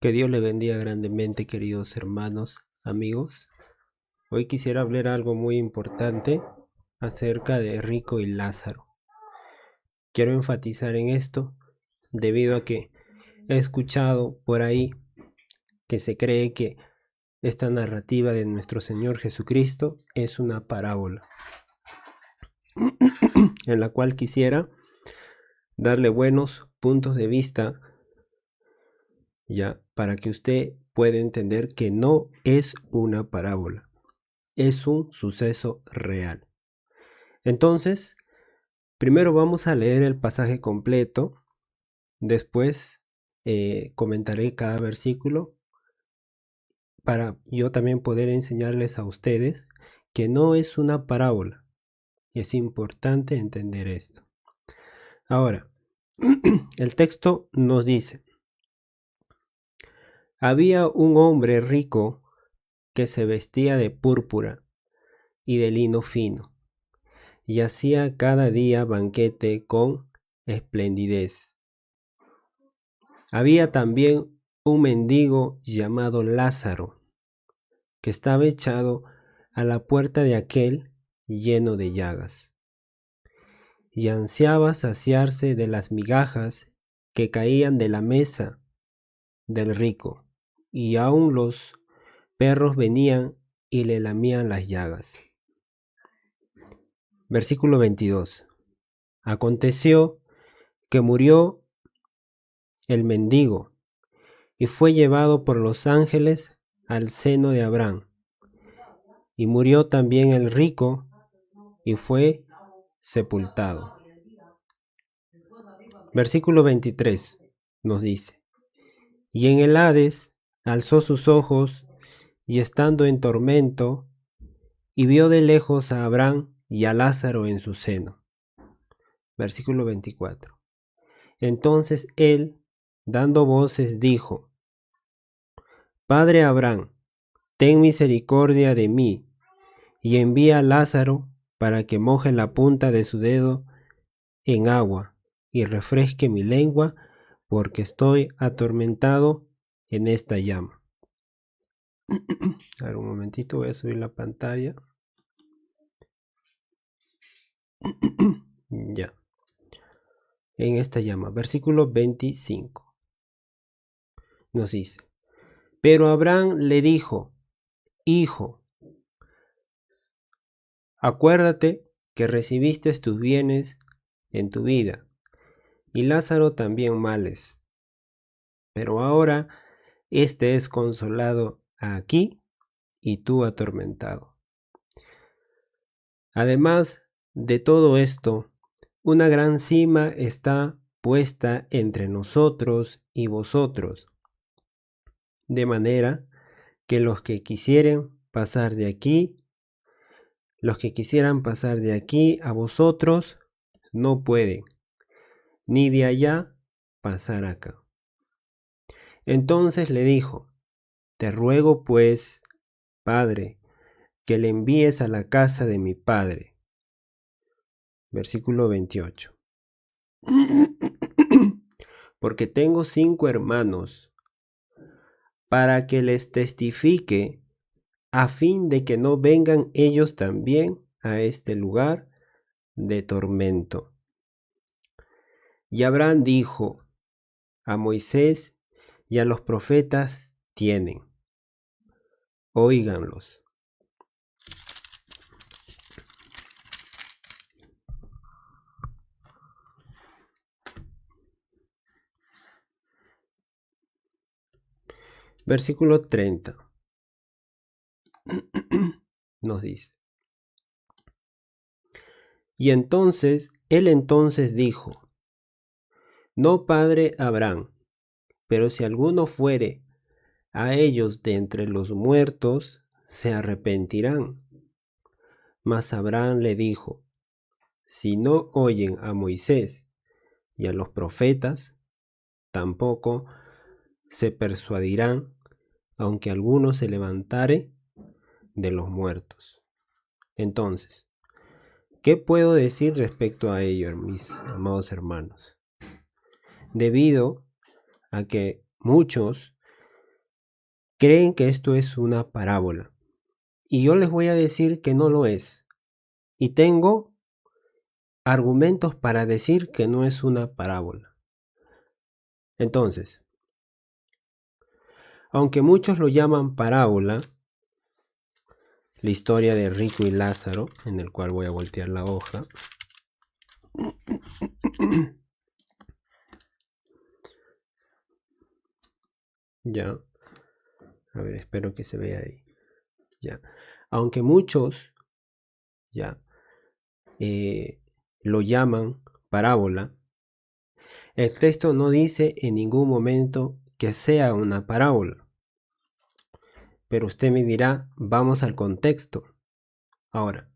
Que Dios le bendiga grandemente, queridos hermanos, amigos. Hoy quisiera hablar algo muy importante acerca de Rico y Lázaro. Quiero enfatizar en esto debido a que he escuchado por ahí que se cree que esta narrativa de nuestro Señor Jesucristo es una parábola, en la cual quisiera darle buenos puntos de vista ya para que usted pueda entender que no es una parábola, es un suceso real. Entonces, primero vamos a leer el pasaje completo, después comentaré cada versículo para yo también poder enseñarles a ustedes que no es una parábola. Es importante entender esto. Ahora, el texto nos dice: había un hombre rico que se vestía de púrpura y de lino fino, y hacía cada día banquete con esplendidez. Había también un mendigo llamado Lázaro, que estaba echado a la puerta de aquel lleno de llagas, y ansiaba saciarse de las migajas que caían de la mesa del rico, y aun los perros venían y le lamían las llagas. Versículo 22. Aconteció que murió el mendigo y fue llevado por los ángeles al seno de Abraham. Y murió también el rico y fue sepultado. Versículo 23 nos dice: y en el Hades alzó sus ojos, y estando en tormento, y vio de lejos a Abraham y a Lázaro en su seno. Versículo 24. Entonces él, dando voces, dijo: Padre Abraham, ten misericordia de mí, y envía a Lázaro para que moje la punta de su dedo en agua y refresque mi lengua, porque estoy atormentado en esta llama. A ver, un momentito, voy a subir la pantalla. Ya. En esta llama. Versículo 25. Nos dice: pero Abraham le dijo: Hijo, acuérdate que recibiste tus bienes en tu vida, y Lázaro también males. Pero ahora este es consolado aquí y tú atormentado. Además de todo esto, una gran sima está puesta entre nosotros y vosotros, de manera que los que quisieran pasar de aquí a vosotros no pueden, ni de allá pasar acá. Entonces le dijo: te ruego pues, Padre, que le envíes a la casa de mi padre. Versículo 28. Porque tengo 5 hermanos, para que les testifique, a fin de que no vengan ellos también a este lugar de tormento. Y Abraham dijo: a Moisés y a los profetas tienen, óiganlos. Versículo 30 nos dice: y entonces él dijo: no, padre Abraham, pero si alguno fuere a ellos de entre los muertos, se arrepentirán. Mas Abraham le dijo: si no oyen a Moisés y a los profetas, tampoco se persuadirán, aunque alguno se levantare de los muertos. Entonces, ¿qué puedo decir respecto a ello, mis amados hermanos? Debido a que muchos creen que esto es una parábola. Y yo les voy a decir que no lo es. Y tengo argumentos para decir que no es una parábola. Entonces, aunque muchos lo llaman parábola, la historia de Rico y Lázaro, en el cual voy a voltear la hoja. Ya. A ver, espero que se vea ahí. Ya. Aunque muchos ya lo llaman parábola, el texto no dice en ningún momento que sea una parábola. Pero usted me dirá, vamos al contexto. Ahora,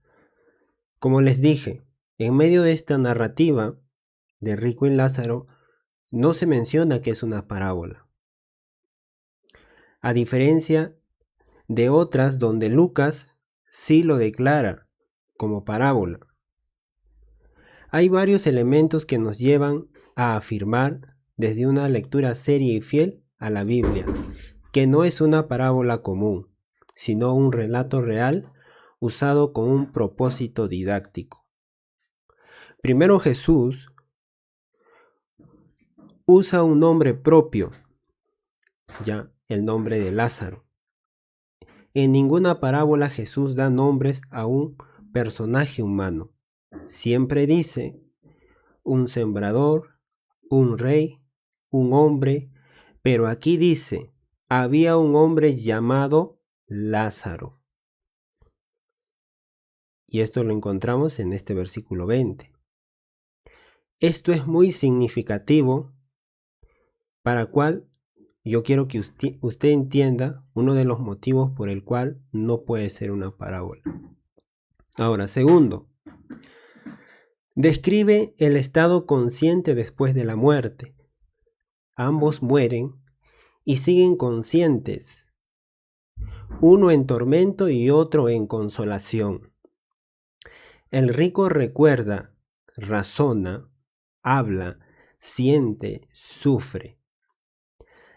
como les dije, en medio de esta narrativa de Rico y Lázaro, no se menciona que es una parábola. A diferencia de otras donde Lucas sí lo declara como parábola. Hay varios elementos que nos llevan a afirmar desde una lectura seria y fiel a la Biblia, que no es una parábola común, sino un relato real usado con un propósito didáctico. Primero, Jesús usa un nombre propio, ya el nombre de Lázaro. En ninguna parábola Jesús da nombres a un personaje humano. Siempre dice un sembrador, un rey, un hombre, pero aquí dice, había un hombre llamado Lázaro. Y esto lo encontramos en este versículo 20. Esto es muy significativo, para cual yo quiero que usted entienda uno de los motivos por el cual no puede ser una parábola. Ahora, segundo, describe el estado consciente después de la muerte. Ambos mueren y siguen conscientes, uno en tormento y otro en consolación. El rico recuerda, razona, habla, siente, sufre.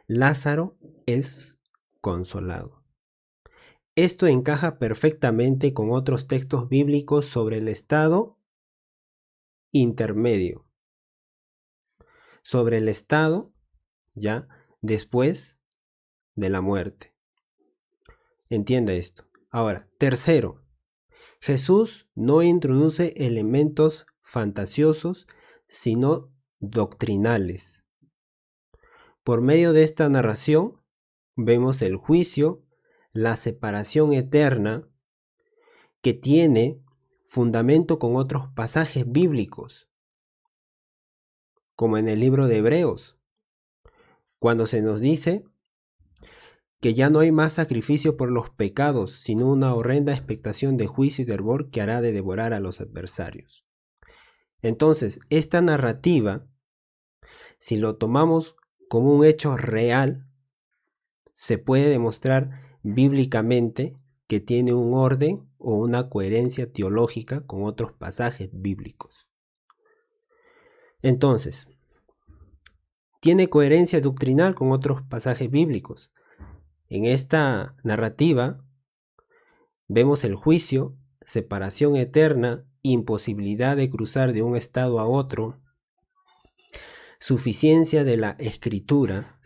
Lázaro es consolado. Esto encaja perfectamente con otros textos bíblicos sobre el estado intermedio, sobre el estado ya después de la muerte. Entienda esto. Ahora, tercero, Jesús no introduce elementos fantasiosos, sino doctrinales. Por medio de esta narración, vemos el juicio, la separación eterna, que tiene fundamento con otros pasajes bíblicos, como en el libro de Hebreos, cuando se nos dice que ya no hay más sacrificio por los pecados, sino una horrenda expectación de juicio y de hervor que hará de devorar a los adversarios. Entonces, esta narrativa, si lo tomamos como un hecho real, se puede demostrar bíblicamente que tiene un orden o una coherencia teológica con otros pasajes bíblicos. Entonces, tiene coherencia doctrinal con otros pasajes bíblicos. En esta narrativa vemos el juicio, separación eterna, imposibilidad de cruzar de un estado a otro, suficiencia de la escritura.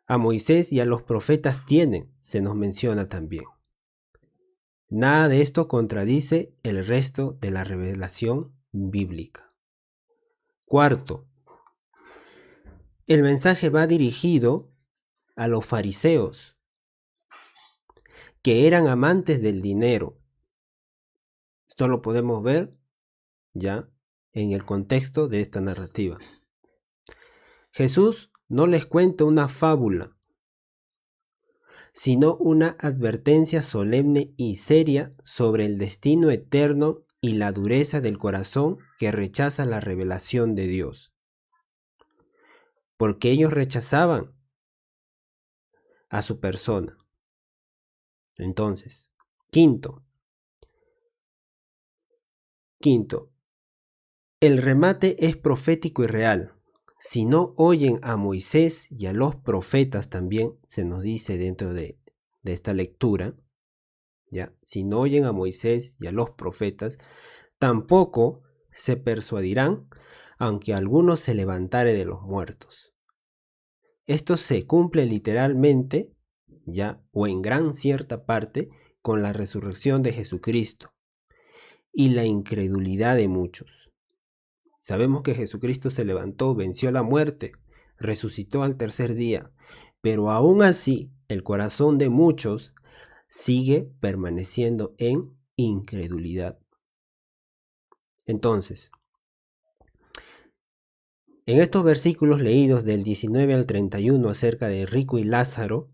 A Moisés y a los profetas se nos menciona también. Nada de esto contradice el resto de la revelación bíblica. Cuarto, el mensaje va dirigido a los fariseos, que eran amantes del dinero. Esto lo podemos ver ya en el contexto de esta narrativa. Jesús no les cuenta una fábula, sino una advertencia solemne y seria sobre el destino eterno y la dureza del corazón que rechaza la revelación de Dios. Porque ellos rechazaban a su persona. Entonces, quinto, el remate es profético y real. si no oyen a Moisés y a los profetas, también se nos dice dentro de esta lectura, ¿ya? Si no oyen a Moisés y a los profetas, tampoco se persuadirán, aunque alguno se levantare de los muertos. Esto se cumple literalmente, ya, o en gran cierta parte, con la resurrección de Jesucristo y la incredulidad de muchos. Sabemos que Jesucristo se levantó, venció la muerte, resucitó al tercer día, pero aún así el corazón de muchos sigue permaneciendo en incredulidad. Entonces, en estos versículos leídos del 19 al 31 acerca de Rico y Lázaro,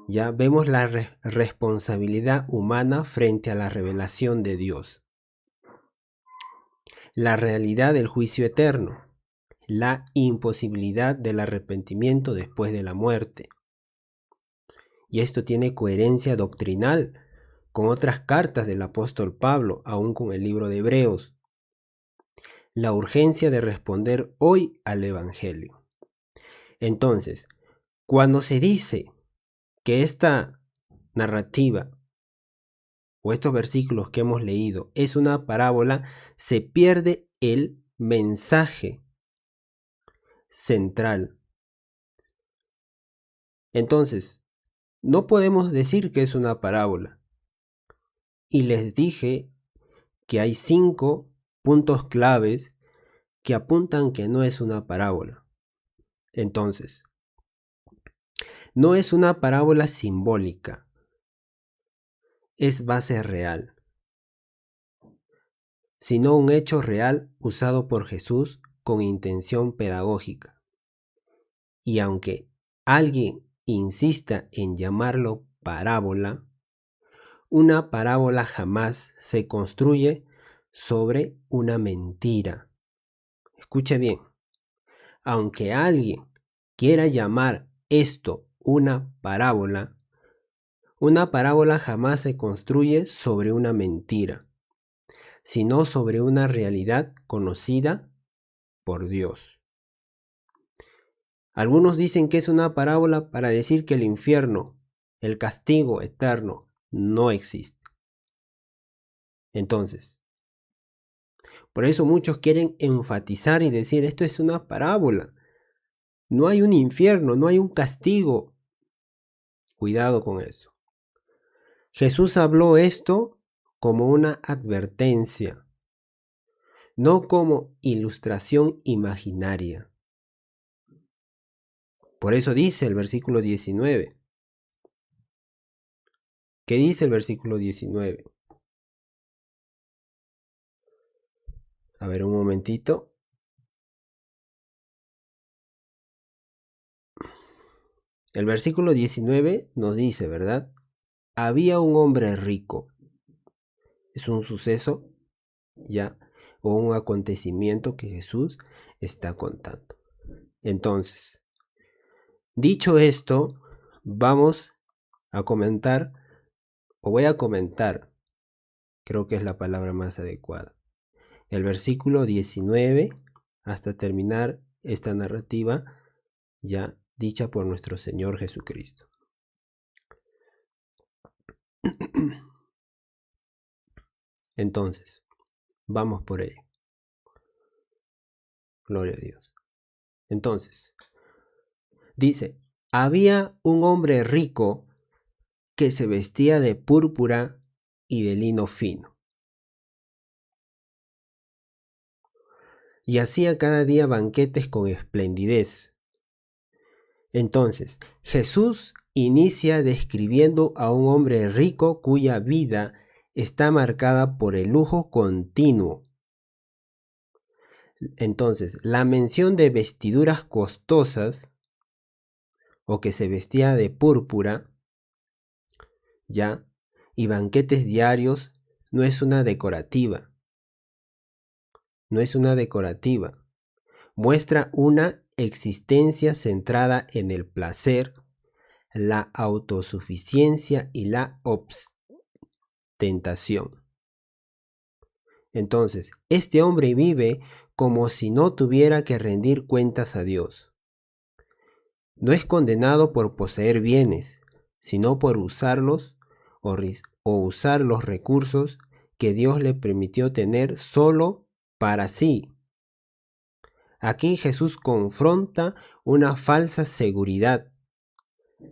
ya vemos la responsabilidad humana frente a la revelación de Dios, la realidad del juicio eterno, la imposibilidad del arrepentimiento después de la muerte. Y esto tiene coherencia doctrinal con otras cartas del apóstol Pablo, aún con el libro de Hebreos. La urgencia de responder hoy al Evangelio. Entonces, cuando se dice que esta narrativa o estos versículos que hemos leído es una parábola, se pierde el mensaje central. Entonces, no podemos decir que es una parábola. Y les dije que hay 5 puntos claves que apuntan que no es una parábola. Entonces, no es una parábola simbólica, es base real, sino un hecho real usado por Jesús con intención pedagógica. Y aunque alguien insista en llamarlo parábola, una parábola jamás se construye sobre una mentira. Escuche bien, aunque alguien quiera llamar esto una parábola jamás se construye sobre una mentira, sino sobre una realidad conocida por Dios. Algunos dicen que es una parábola para decir que el infierno, el castigo eterno, no existe. Entonces, por eso muchos quieren enfatizar y decir, esto es una parábola. No hay un infierno, no hay un castigo. Cuidado con eso. Jesús habló esto como una advertencia, no como ilustración imaginaria. Por eso dice el versículo 19. ¿Qué dice el versículo 19? A ver, un momentito. El versículo 19 nos dice, ¿verdad? Había un hombre rico. Es un suceso, ya, o un acontecimiento que Jesús está contando. Entonces, dicho esto, vamos a comentar, o voy a comentar, creo que es la palabra más adecuada, el versículo 19 hasta terminar esta narrativa ya dicha por nuestro Señor Jesucristo. Entonces, vamos por ello. Gloria a Dios. Entonces, dice, había un hombre rico que se vestía de púrpura y de lino fino, y hacía cada día banquetes con esplendidez. Entonces, Jesús inicia describiendo a un hombre rico cuya vida está marcada por el lujo continuo. Entonces, la mención de vestiduras costosas o que se vestía de púrpura, ya, y banquetes diarios no es una decorativa. No es una decorativa. Muestra una existencia centrada en el placer, la autosuficiencia y la ostentación. Entonces, este hombre vive como si no tuviera que rendir cuentas a Dios. No es condenado por poseer bienes, sino por usarlos o usar los recursos que Dios le permitió tener solo para sí. Aquí Jesús confronta una falsa seguridad.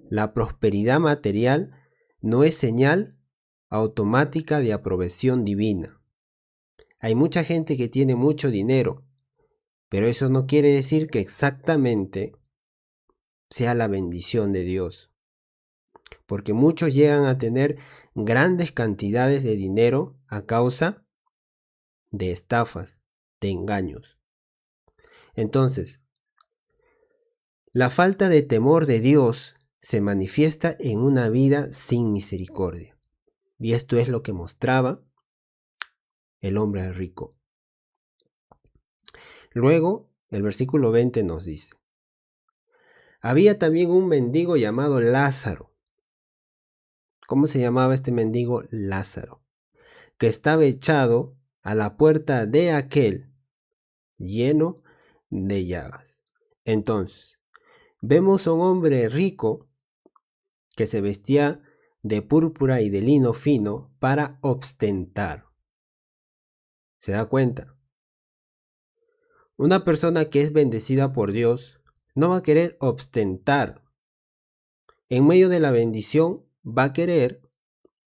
La prosperidad material no es señal automática de aprobación divina. Hay mucha gente que tiene mucho dinero, pero eso no quiere decir que exactamente sea la bendición de Dios. Porque muchos llegan a tener grandes cantidades de dinero a causa de estafas, de engaños. Entonces, la falta de temor de Dios se manifiesta en una vida sin misericordia. Y esto es lo que mostraba el hombre rico. Luego, el versículo 20 nos dice: había también un mendigo llamado Lázaro. ¿Cómo se llamaba este mendigo? Lázaro, que estaba echado a la puerta de aquel lleno de llagas. Entonces, vemos a un hombre rico que se vestía de púrpura y de lino fino para ostentar. ¿Se da cuenta? Una persona que es bendecida por Dios no va a querer ostentar. En medio de la bendición va a querer,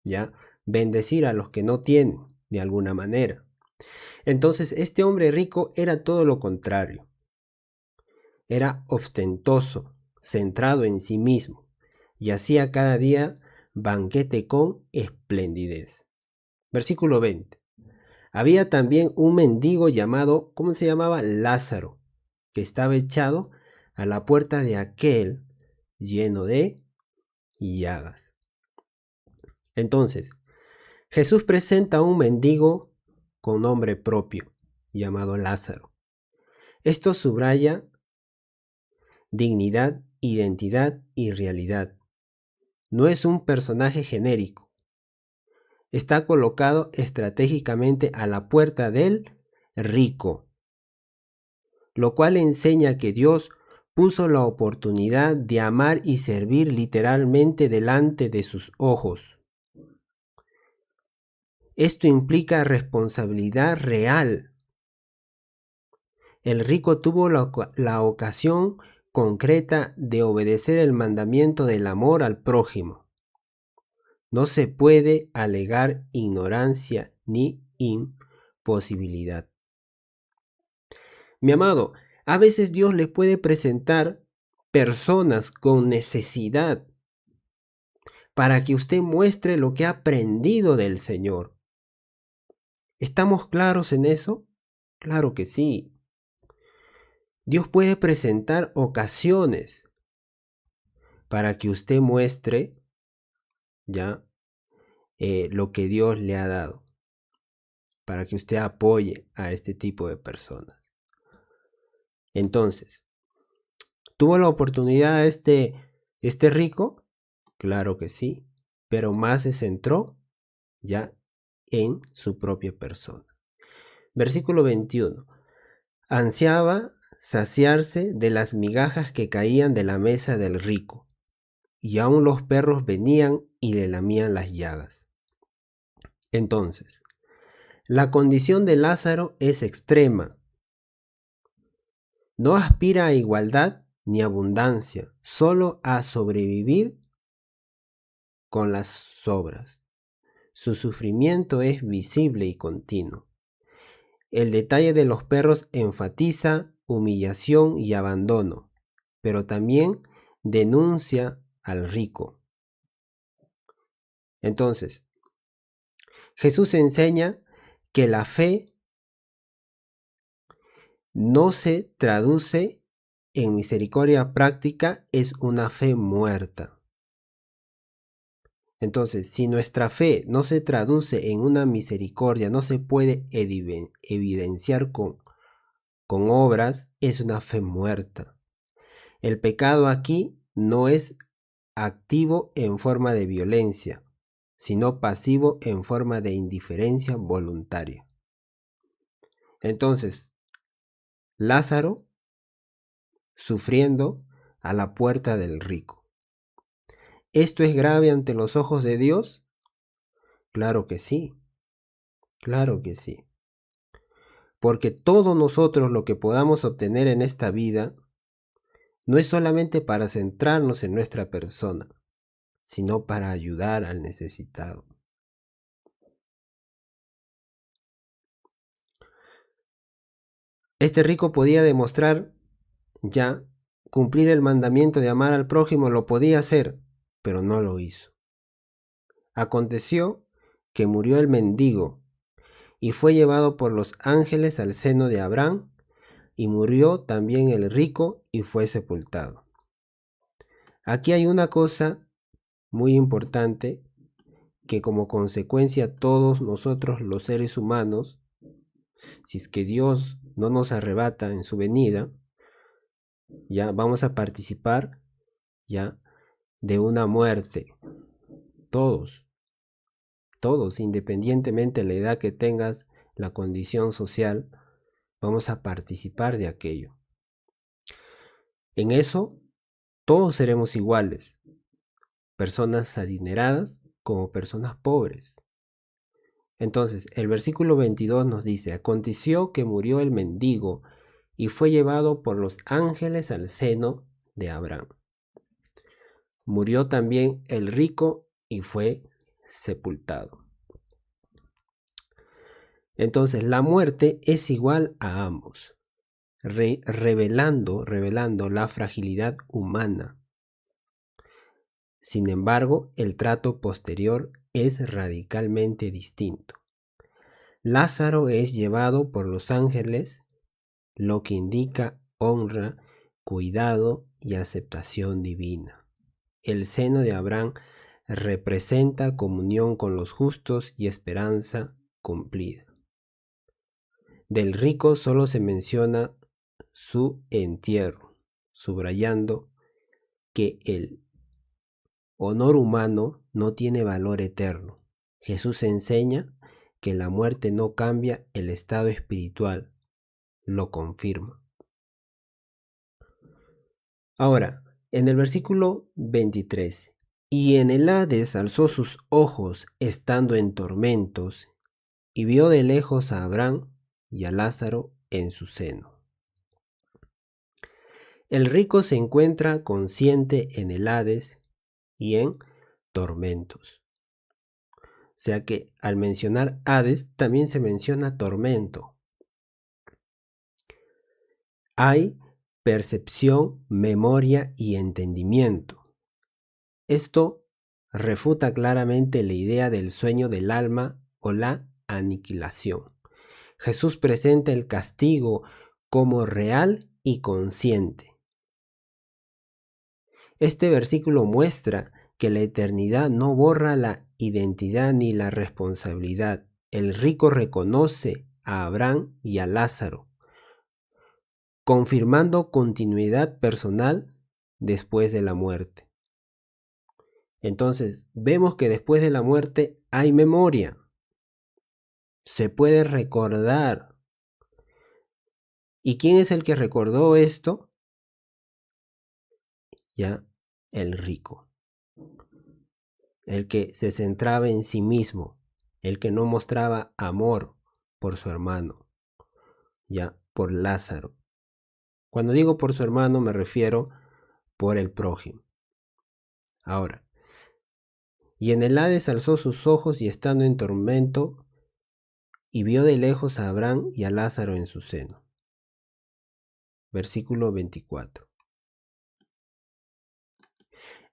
ya, bendecir a los que no tienen de alguna manera. Entonces, este hombre rico era todo lo contrario. Era ostentoso, centrado en sí mismo, y hacía cada día banquete con esplendidez. Versículo 20. Había también un mendigo llamado, ¿cómo se llamaba? Lázaro, que estaba echado a la puerta de aquel lleno de llagas. Entonces, Jesús presenta a un mendigo con nombre propio, llamado Lázaro. Esto subraya dignidad, identidad y realidad. No es un personaje genérico. Está colocado estratégicamente a la puerta del rico, lo cual enseña que Dios puso la oportunidad de amar y servir literalmente delante de sus ojos. Esto implica responsabilidad real. El rico tuvo la ocasión concreta de obedecer el mandamiento del amor al prójimo. No se puede alegar ignorancia ni imposibilidad. Mi amado, a veces Dios le puede presentar personas con necesidad para que usted muestre lo que ha aprendido del Señor. ¿Estamos claros en eso? Claro que sí. Dios puede presentar ocasiones para que usted muestre ya lo que Dios le ha dado, para que usted apoye a este tipo de personas. Entonces, ¿tuvo la oportunidad este rico? Claro que sí, pero más se centró ya en su propia persona. Versículo 21. Ansiaba saciarse de las migajas que caían de la mesa del rico, y aun los perros venían y le lamían las llagas. Entonces, la condición de Lázaro es extrema. No aspira a igualdad ni abundancia, solo a sobrevivir con las sobras. Su sufrimiento es visible y continuo. El detalle de los perros enfatiza humillación y abandono, pero también denuncia al rico. Entonces, Jesús enseña que la fe no se traduce en misericordia práctica, es una fe muerta. Entonces, si nuestra fe no se traduce en una misericordia, no se puede evidenciar con obras, es una fe muerta. El pecado aquí no es activo en forma de violencia, sino pasivo en forma de indiferencia voluntaria. Entonces, Lázaro sufriendo a la puerta del rico. ¿Esto es grave ante los ojos de Dios? Claro que sí, claro que sí. Porque todos nosotros lo que podamos obtener en esta vida no es solamente para centrarnos en nuestra persona, sino para ayudar al necesitado. Este rico podía demostrar ya cumplir el mandamiento de amar al prójimo, lo podía hacer, pero no lo hizo. Aconteció que murió el mendigo y fue llevado por los ángeles al seno de Abraham, y murió también el rico y fue sepultado. Aquí hay una cosa muy importante que como consecuencia todos nosotros los seres humanos, si es que Dios no nos arrebata en su venida, ya vamos a participar ya de una muerte. Todos, independientemente de la edad que tengas, la condición social, vamos a participar de aquello. En eso, todos seremos iguales, personas adineradas como personas pobres. Entonces, el versículo 22 nos dice: aconteció que murió el mendigo y fue llevado por los ángeles al seno de Abraham. Murió también el rico y fue sepultado. Entonces, la muerte es igual a ambos, revelando la fragilidad humana. Sin embargo, el trato posterior es radicalmente distinto. Lázaro es llevado por los ángeles, lo que indica honra, cuidado y aceptación divina. El seno de Abraham representa comunión con los justos y esperanza cumplida. Del rico solo se menciona su entierro, subrayando que el honor humano no tiene valor eterno. Jesús enseña que la muerte no cambia el estado espiritual, lo confirma. Ahora, en el versículo 23, y en el Hades alzó sus ojos estando en tormentos, y vio de lejos a Abraham y a Lázaro en su seno. El rico se encuentra consciente en el Hades y en tormentos. O sea que al mencionar Hades también se menciona tormento. Hay percepción, memoria y entendimiento. Esto refuta claramente la idea del sueño del alma o la aniquilación. Jesús presenta el castigo como real y consciente. Este versículo muestra que la eternidad no borra la identidad ni la responsabilidad. El rico reconoce a Abraham y a Lázaro, confirmando continuidad personal después de la muerte. Entonces, vemos que después de la muerte hay memoria. Se puede recordar. ¿Y quién es el que recordó esto? Ya, el rico. El que se centraba en sí mismo, el que no mostraba amor por su hermano, ya, por Lázaro. Cuando digo por su hermano me refiero por el prójimo. Ahora, y en el Hades alzó sus ojos y estando en tormento, y vio de lejos a Abraham y a Lázaro en su seno. Versículo 24.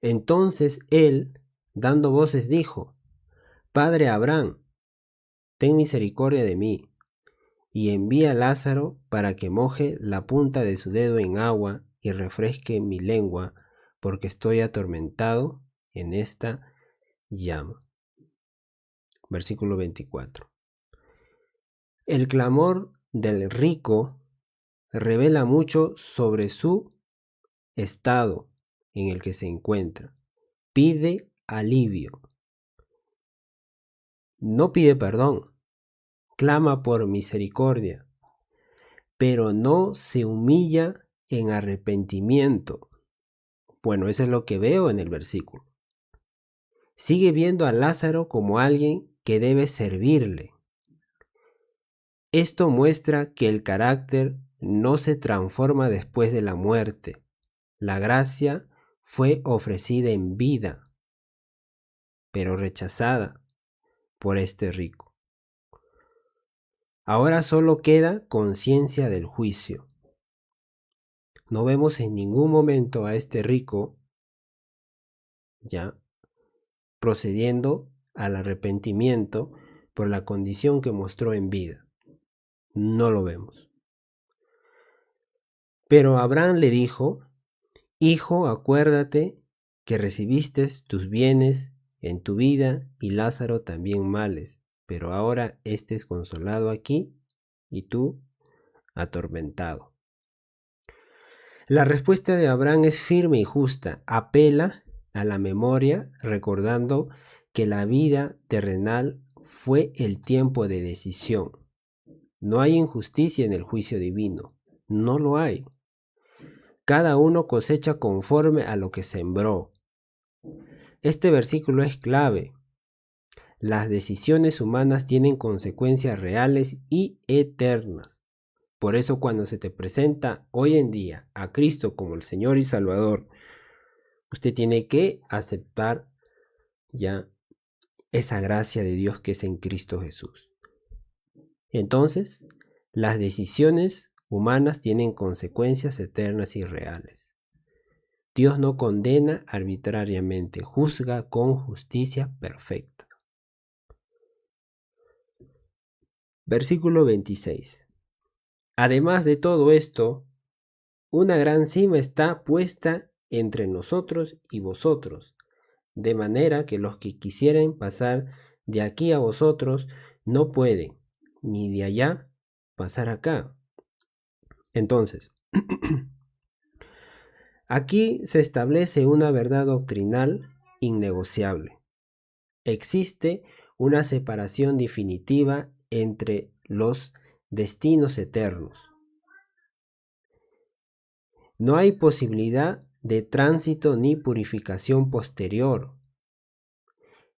Entonces él, dando voces, dijo: Padre Abraham, ten misericordia de mí, y envía a Lázaro para que moje la punta de su dedo en agua y refresque mi lengua, porque estoy atormentado en esta llama. Versículo 24. El clamor del rico revela mucho sobre su estado en el que se encuentra. Pide alivio. No pide perdón, clama por misericordia, pero no se humilla en arrepentimiento. Bueno, eso es lo que veo en el versículo. Sigue viendo a Lázaro como alguien que debe servirle. Esto muestra que el carácter no se transforma después de la muerte. La gracia fue ofrecida en vida, pero rechazada por este rico. Ahora solo queda conciencia del juicio. No vemos en ningún momento a este rico ya procediendo al arrepentimiento por la condición que mostró en vida. No lo vemos. Pero Abraham le dijo: Hijo, acuérdate que recibiste tus bienes en tu vida y Lázaro también males, pero ahora éste es consolado aquí y tú atormentado. La respuesta de Abraham es firme y justa, apela a la memoria recordando que la vida terrenal fue el tiempo de decisión. No hay injusticia en el juicio divino, no lo hay. Cada uno cosecha conforme a lo que sembró. Este versículo es clave. Las decisiones humanas tienen consecuencias reales y eternas. Por eso cuando se te presenta hoy en día a Cristo como el Señor y Salvador, usted tiene que aceptar ya esa gracia de Dios que es en Cristo Jesús. Entonces, las decisiones humanas tienen consecuencias eternas y reales. Dios no condena arbitrariamente, juzga con justicia perfecta. Versículo 26. Además de todo esto, una gran cima está puesta entre nosotros y vosotros, de manera que los que quisieren pasar de aquí a vosotros no pueden, ni de allá pasar acá. Entonces, aquí se establece una verdad doctrinal innegociable. Existe una separación definitiva entre los destinos eternos. No hay posibilidad de tránsito ni purificación posterior.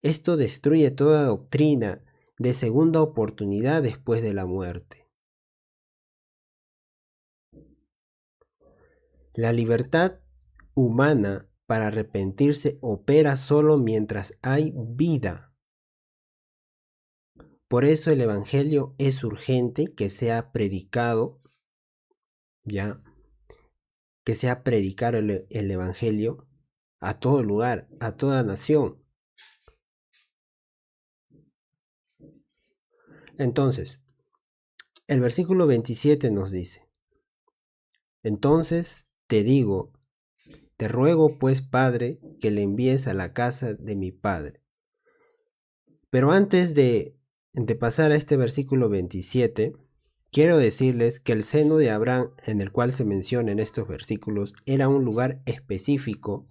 Esto destruye toda doctrina de segunda oportunidad después de la muerte. La libertad humana para arrepentirse opera solo mientras hay vida. Por eso el Evangelio es urgente que sea predicado, ya, que sea predicar el Evangelio a todo lugar, a toda nación. Entonces, el versículo 27 nos dice: Entonces te digo, te ruego pues, Padre, que le envíes a la casa de mi Padre. Pero antes de pasar a este versículo 27, quiero decirles que el seno de Abraham, en el cual se menciona en estos versículos, era un lugar específico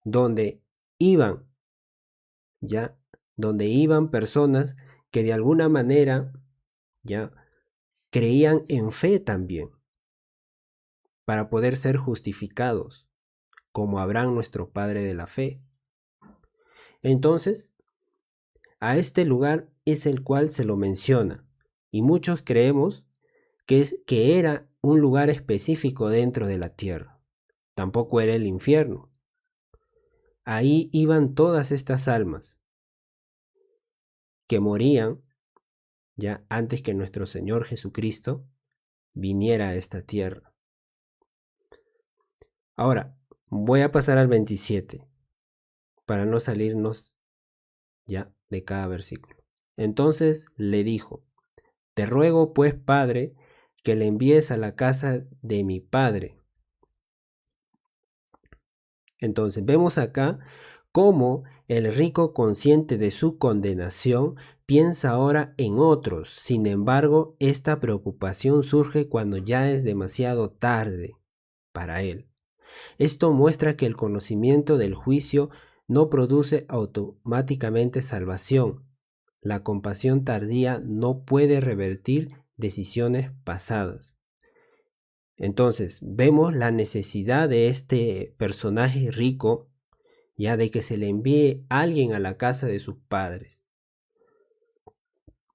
donde iban, ya, donde iban personas que de alguna manera, ya, creían en fe también, para poder ser justificados, como Abraham, nuestro padre de la fe. Entonces, a este lugar es el cual se lo menciona, y muchos creemos que era un lugar específico dentro de la tierra. Tampoco era el infierno. Ahí iban todas estas almas que morían ya antes que nuestro Señor Jesucristo viniera a esta tierra. Ahora, voy a pasar al 27 para no salirnos ya de cada versículo. Entonces le dijo: Te ruego pues, Padre, que le envíes a la casa de mi Padre. Entonces vemos acá cómo el rico, consciente de su condenación, piensa ahora en otros. Sin embargo, esta preocupación surge cuando ya es demasiado tarde para él. Esto muestra que el conocimiento del juicio no produce automáticamente salvación. La compasión tardía no puede revertir decisiones pasadas. Entonces, vemos la necesidad de este personaje rico, ya de que se le envíe alguien a la casa de sus padres.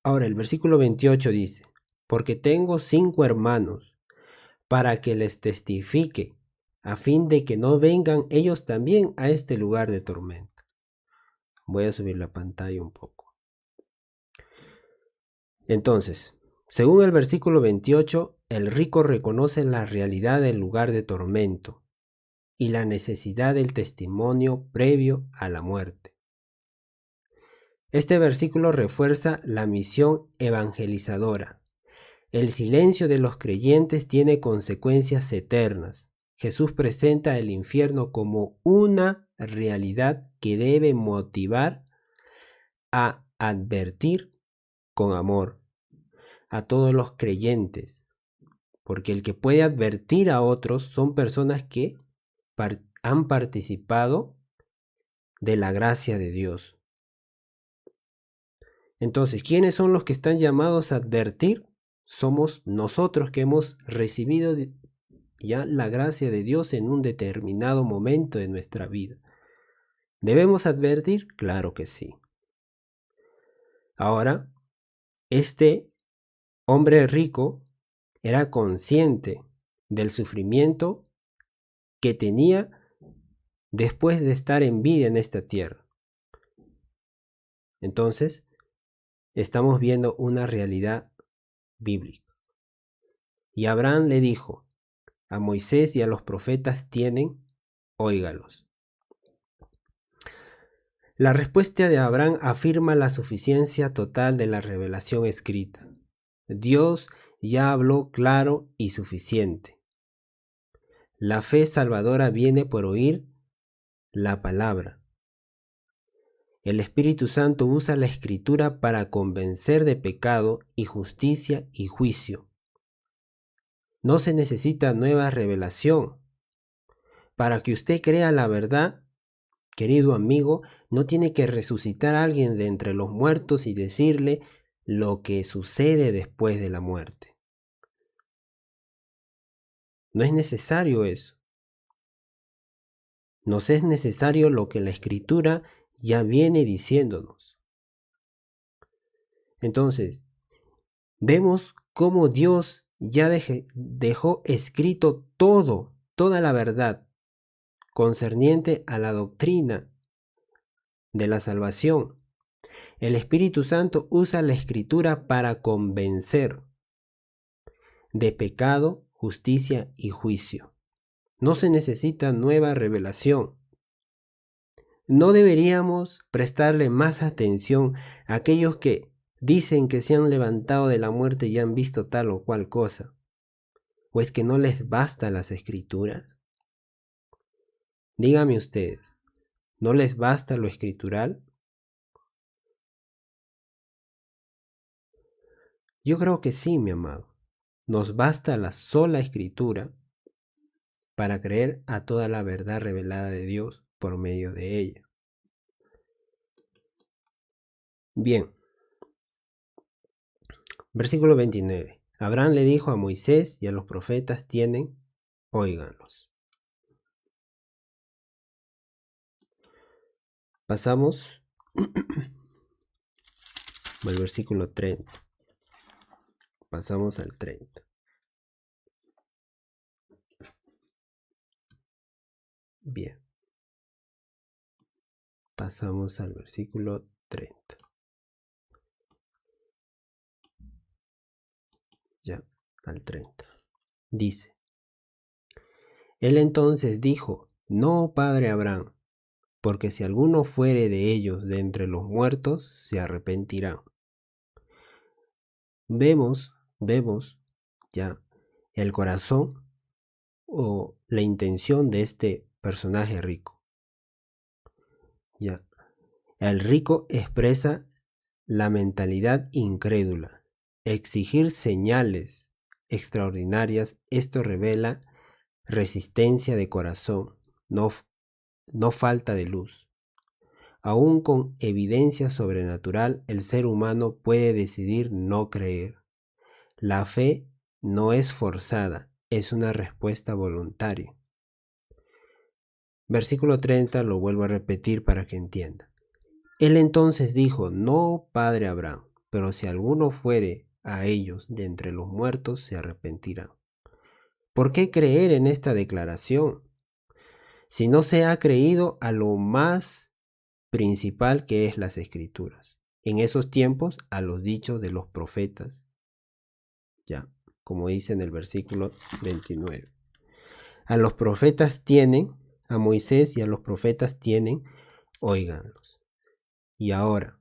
Ahora, el versículo 28 dice, porque tengo 5 hermanos, para que les testifique, a fin de que no vengan ellos también a este lugar de tormenta. Voy a subir la pantalla un poco. Entonces, según el versículo 28, el rico reconoce la realidad del lugar de tormento y la necesidad del testimonio previo a la muerte. Este versículo refuerza la misión evangelizadora. El silencio de los creyentes tiene consecuencias eternas. Jesús presenta el infierno como una realidad que debe motivar a advertir con amor a todos los creyentes, porque el que puede advertir a otros son personas que han participado de la gracia de Dios. Entonces, ¿quiénes son los que están llamados a advertir? Somos nosotros que hemos recibido ya la gracia de Dios en un determinado momento de nuestra vida. ¿Debemos advertir? Claro que sí. Ahora, este hombre rico era consciente del sufrimiento que tenía después de estar en vida en esta tierra. Entonces, estamos viendo una realidad bíblica. Y Abraham le dijo, a Moisés y a los profetas tienen, óigalos. La respuesta de Abraham afirma la suficiencia total de la revelación escrita. Dios ya habló claro y suficiente. La fe salvadora viene por oír la palabra. El Espíritu Santo usa la Escritura para convencer de pecado y justicia y juicio. No se necesita nueva revelación. Para que usted crea la verdad, querido amigo, no tiene que resucitar a alguien de entre los muertos y decirle lo que sucede después de la muerte. No es necesario eso. Nos es necesario lo que la Escritura ya viene diciéndonos. Entonces, vemos cómo Dios ya dejó escrito toda la verdad concerniente a la doctrina de la salvación. El Espíritu Santo usa la Escritura para convencer de pecado, justicia y juicio. No se necesita nueva revelación. No deberíamos prestarle más atención a aquellos que dicen que se han levantado de la muerte y han visto tal o cual cosa. ¿O es que no les basta las Escrituras? Díganme ustedes, ¿no les basta lo escritural? Yo creo que sí, mi amado. Nos basta la sola Escritura para creer a toda la verdad revelada de Dios por medio de ella. Bien. Versículo 29. Abraham le dijo a Moisés y a los profetas tienen, óiganlos. Pasamos al versículo 30. Pasamos al 30. Bien. Pasamos al versículo 30. Ya, al 30. Dice, él entonces dijo, no, padre Abraham, porque si alguno fuere de ellos de entre los muertos, se arrepentirán. Vemos ya el corazón o la intención de este personaje rico. Ya, el rico expresa la mentalidad incrédula, exigir señales extraordinarias. Esto revela resistencia de corazón, no falta de luz. Aún con evidencia sobrenatural, el ser humano puede decidir no creer. La fe no es forzada, es una respuesta voluntaria. Versículo 30 lo vuelvo a repetir para que entienda. Él entonces dijo: no, padre Abraham, pero si alguno fuere a ellos de entre los muertos, se arrepentirán. ¿Por qué creer en esta declaración? Si no se ha creído a lo más principal, que es las Escrituras. En esos tiempos, a los dichos de los profetas. Ya, como dice en el versículo 29. A los profetas tienen, a Moisés y a los profetas tienen, óiganlos. Y ahora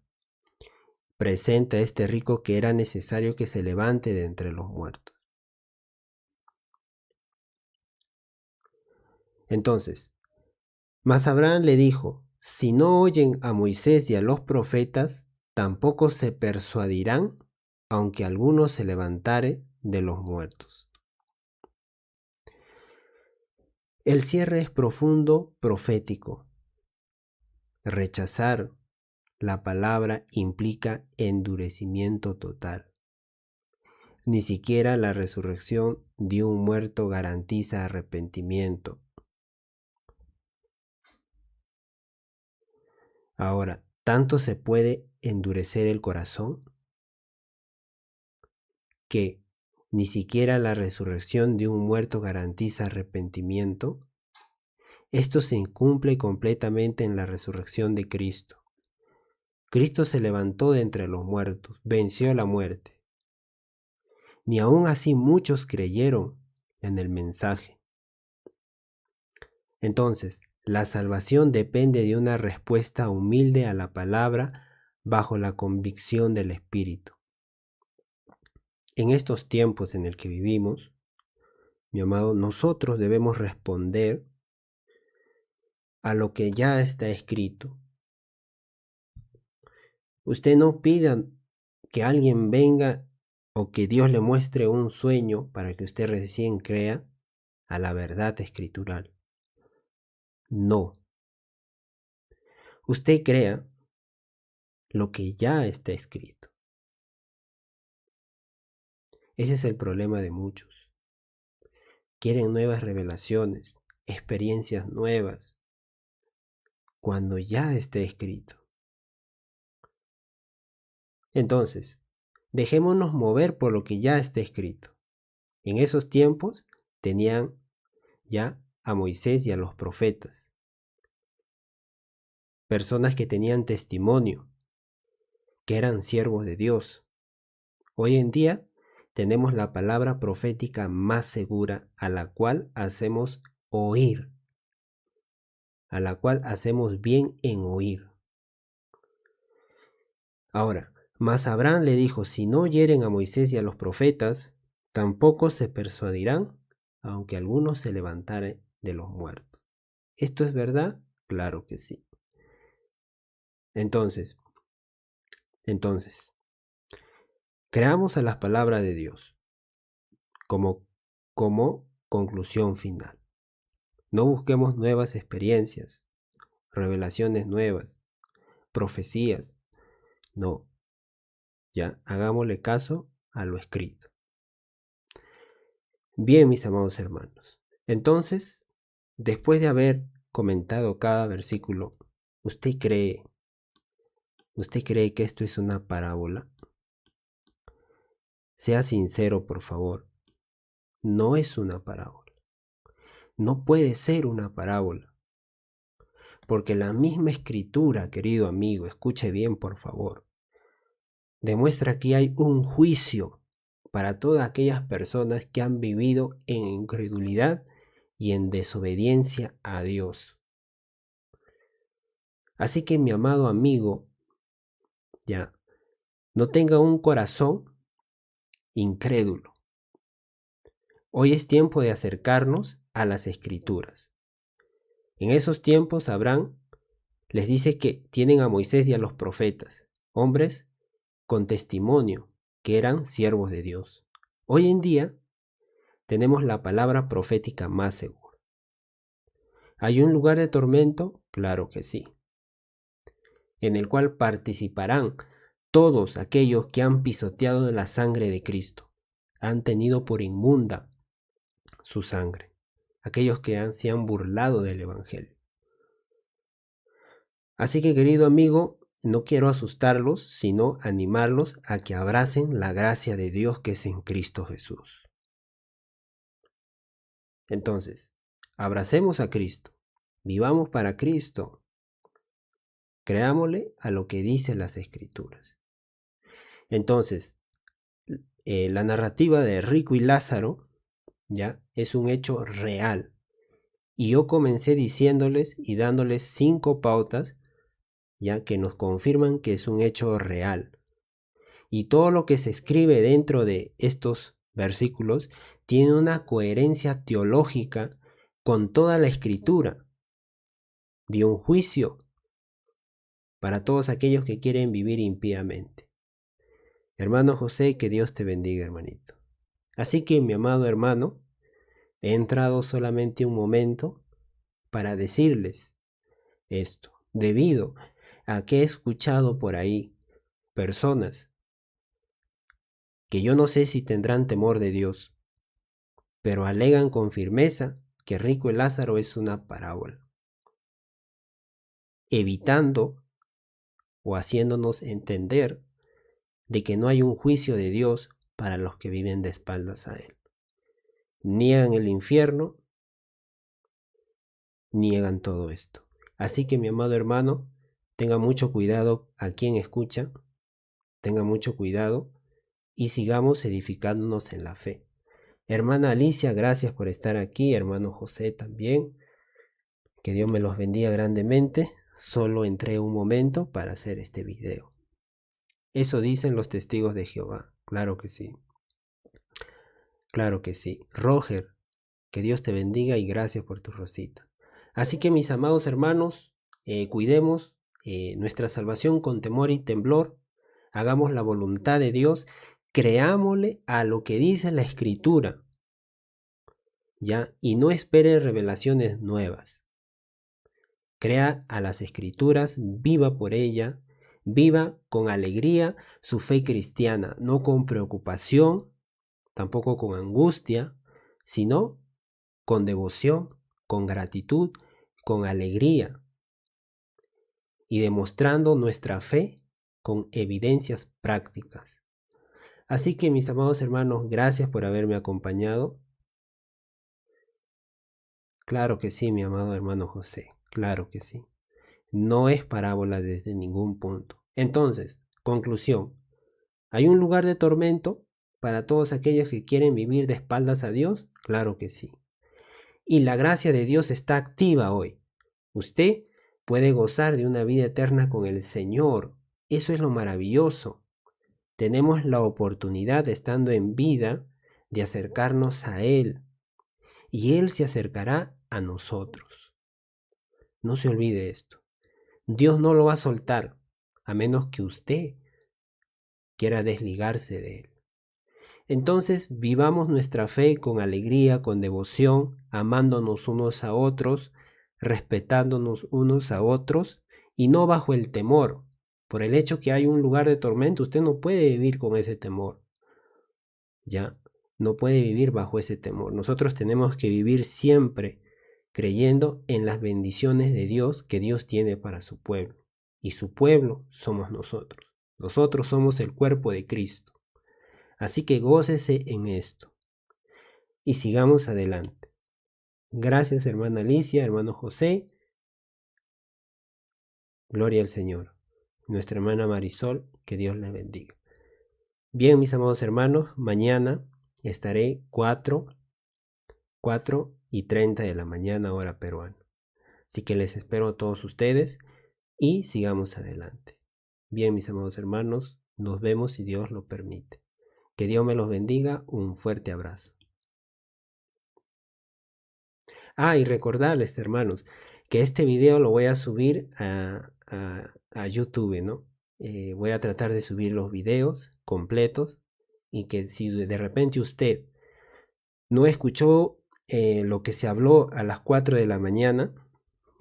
presenta a este rico que era necesario que se levante de entre los muertos. Entonces, mas Abraham le dijo: si no oyen a Moisés y a los profetas, tampoco se persuadirán, aunque alguno se levantare de los muertos. El cierre es profundo, profético. Rechazar la palabra implica endurecimiento total. Ni siquiera la resurrección de un muerto garantiza arrepentimiento. Ahora, ¿tanto se puede endurecer el corazón que ni siquiera la resurrección de un muerto garantiza arrepentimiento? Esto se incumple completamente en la resurrección de Cristo. Cristo se levantó de entre los muertos, venció la muerte. Ni aun así muchos creyeron en el mensaje. Entonces, la salvación depende de una respuesta humilde a la palabra bajo la convicción del Espíritu. En estos tiempos en el que vivimos, mi amado, nosotros debemos responder a lo que ya está escrito. Usted no pida que alguien venga o que Dios le muestre un sueño para que usted recién crea a la verdad escritural. No. Usted crea lo que ya está escrito. Ese es el problema de muchos. Quieren nuevas revelaciones, experiencias nuevas, cuando ya está escrito. Entonces, dejémonos mover por lo que ya está escrito. En esos tiempos tenían ya a Moisés y a los profetas. Personas que tenían testimonio, que eran siervos de Dios. Hoy en día tenemos la palabra profética más segura, a la cual hacemos oír, a la cual hacemos bien en oír. Ahora, mas Abraham le dijo: si no oyeren a Moisés y a los profetas, tampoco se persuadirán, aunque algunos se levantaren de los muertos. ¿Esto es verdad? Claro que sí. Entonces, creamos a las palabras de Dios como conclusión final. No busquemos nuevas experiencias, revelaciones nuevas, profecías. No, ya hagámosle caso a lo escrito. Bien, mis amados hermanos. Entonces, después de haber comentado cada versículo, ¿usted cree que esto es una parábola? Sea sincero, por favor. No es una parábola. No puede ser una parábola. Porque la misma escritura, querido amigo, escuche bien, por favor, demuestra que hay un juicio para todas aquellas personas que han vivido en incredulidad y en desobediencia a Dios. Así que, mi amado amigo, ya, no tenga un corazón incrédulo. Hoy es tiempo de acercarnos a las Escrituras. En esos tiempos Abraham les dice que tienen a Moisés y a los profetas, hombres con testimonio, que eran siervos de Dios. Hoy en día tenemos la palabra profética más segura. ¿Hay un lugar de tormento? Claro que sí, en el cual participarán todos aquellos que han pisoteado la sangre de Cristo, han tenido por inmunda su sangre, aquellos que se han burlado del Evangelio. Así que, querido amigo, no quiero asustarlos, sino animarlos a que abracen la gracia de Dios que es en Cristo Jesús. Entonces, abracemos a Cristo, vivamos para Cristo, creámosle a lo que dicen las Escrituras. Entonces, la narrativa de Rico y Lázaro, ya, es un hecho real. Y yo comencé diciéndoles y dándoles 5 pautas, ya que nos confirman que es un hecho real. Y todo lo que se escribe dentro de estos versículos tiene una coherencia teológica con toda la Escritura, de un juicio para todos aquellos que quieren vivir impíamente. Hermano José, que Dios te bendiga, hermanito. Así que, mi amado hermano, he entrado solamente un momento para decirles esto, debido a que he escuchado por ahí personas que yo no sé si tendrán temor de Dios, pero alegan con firmeza que Rico y Lázaro es una parábola, evitando o haciéndonos entender de que no hay un juicio de Dios para los que viven de espaldas a Él. Niegan el infierno, niegan todo esto. Así que, mi amado hermano, tenga mucho cuidado a quien escucha, tenga mucho cuidado y sigamos edificándonos en la fe. Hermana Alicia, gracias por estar aquí, hermano José también, que Dios me los bendiga grandemente. Solo entré un momento para hacer este video. Eso dicen los testigos de Jehová, claro que sí. Claro que sí. Roger, que Dios te bendiga y gracias por tu rosita. Así que, mis amados hermanos, cuidemos nuestra salvación con temor y temblor, hagamos la voluntad de Dios, creámosle a lo que dice la Escritura, ¿ya? Y no espere revelaciones nuevas. Crea a las Escrituras, viva por ella, viva con alegría su fe cristiana, no con preocupación, tampoco con angustia, sino con devoción, con gratitud, con alegría y demostrando nuestra fe con evidencias prácticas. Así que, mis amados hermanos, gracias por haberme acompañado. Claro que sí, mi amado hermano José, claro que sí. No es parábola desde ningún punto. Entonces, conclusión, ¿hay un lugar de tormento para todos aquellos que quieren vivir de espaldas a Dios? Claro que sí. Y la gracia de Dios está activa hoy. Usted puede gozar de una vida eterna con el Señor. Eso es lo maravilloso. Tenemos la oportunidad, estando en vida, de acercarnos a Él. Y Él se acercará a nosotros. No se olvide esto. Dios no lo va a soltar, a menos que usted quiera desligarse de Él. Entonces, vivamos nuestra fe con alegría, con devoción, amándonos unos a otros, respetándonos unos a otros, y no bajo el temor. Por el hecho que hay un lugar de tormento, usted no puede vivir con ese temor. Ya, no puede vivir bajo ese temor. Nosotros tenemos que vivir siempre creyendo en las bendiciones de Dios que Dios tiene para su pueblo. Y su pueblo somos nosotros. Nosotros somos el cuerpo de Cristo. Así que gócese en esto y sigamos adelante. Gracias, hermana Alicia, hermano José. Gloria al Señor. Nuestra hermana Marisol, que Dios la bendiga. Bien, mis amados hermanos, mañana estaré 4:30 de la mañana, hora peruana. Así que les espero a todos ustedes y sigamos adelante. Bien, mis amados hermanos, nos vemos si Dios lo permite. Que Dios me los bendiga. Un fuerte abrazo. Y recordarles, hermanos, que este video lo voy a subir a YouTube, ¿no? Voy a tratar de subir los videos completos y que si de repente usted no escuchó lo que se habló a las 4 de la mañana,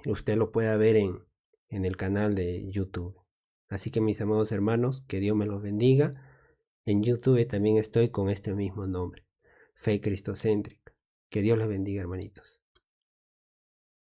usted lo pueda ver en el canal de YouTube. Así que, mis amados hermanos, que Dios me los bendiga. En YouTube también estoy con este mismo nombre, Fe Cristocéntrica. Que Dios les bendiga, hermanitos.